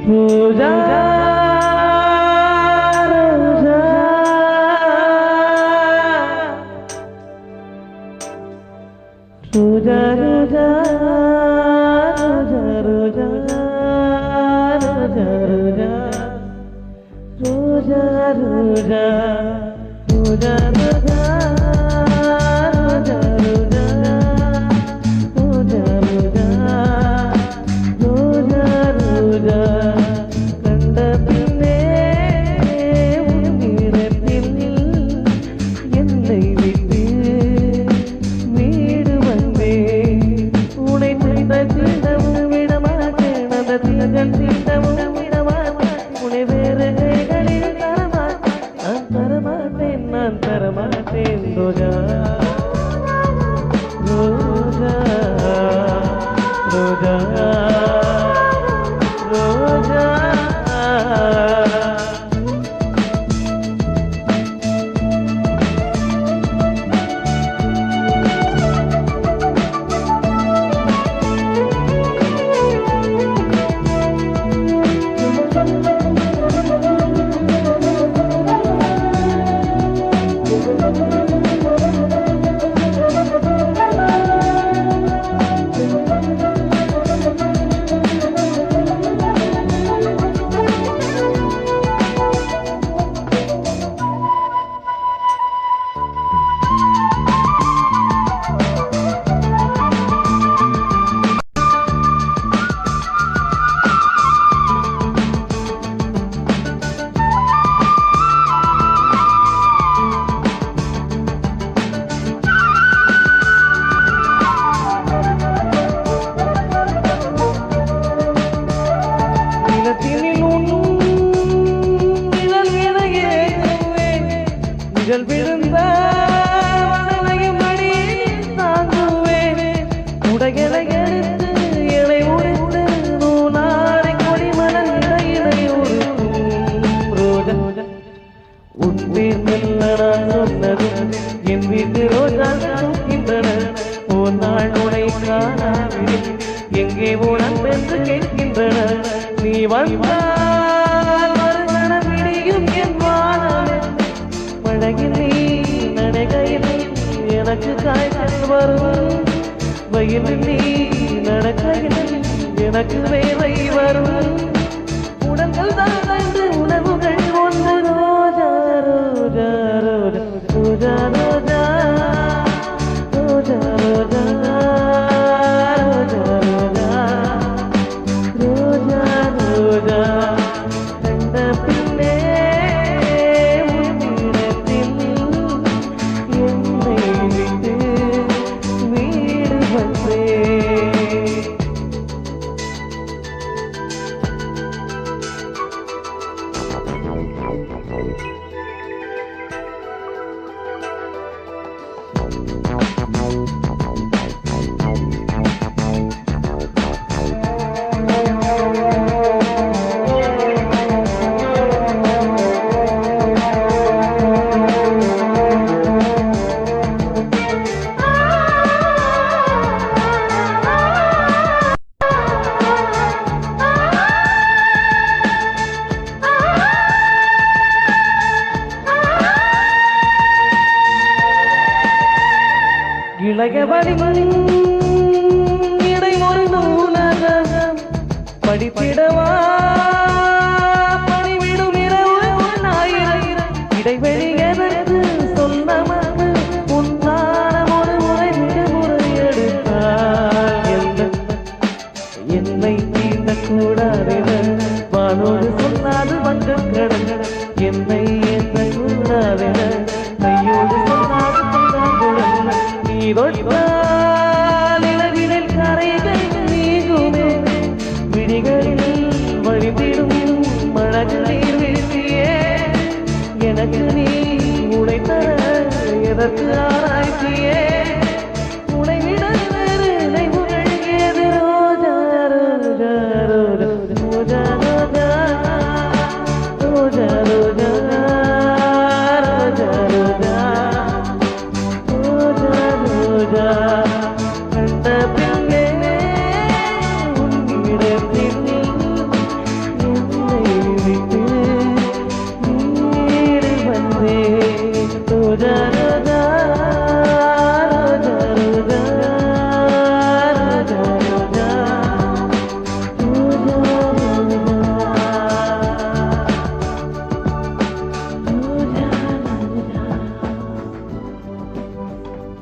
ரோஜா ரோஜா ரோஜா ரோஜா ரோஜா ரோஜா ரோஜா ரோஜா ரோஜா ரோஜா Roja, Roja, Roja, Roja. எங்கே உனன் என்று கேட்கின்றன நீ வந்தால் மறுகணம் விடியும் என் வானம் மழையில் நீ நடைகையில் எனக்கு காய்ச்சல் வரும் வயலில் நீ நடக்கையில் எனக்கு வேலை வரும் உடல்கள் தான் என்று உணவுகள் ஒன்று ரோஜா ரோஜா ரோஜா ரோஜா ரோஜா ரோஜா படித்திடவா பணிவிடும் இரவு ஆயிரம் இடைவெளி எதற்கு சொன்னமக்கு உன்னான ஒரு முறை விடுமுறை எடுத்தால் என்னை தீண்டக்கூடாதென வானோடு சொன்னாது வந்து கடந்த என்னை ஏற்றக்கூடாதென கையோடு சொன்னாது சொன்னாது நீ தொட்டால் இளவினில் கரைகள் நீங்குமே விழிகளில் வழித்திடும் மழகு நீர் வீழ்த்தியே எனக்கு நீ உடைத்தர எதற்கு ஆராய்ச்சியே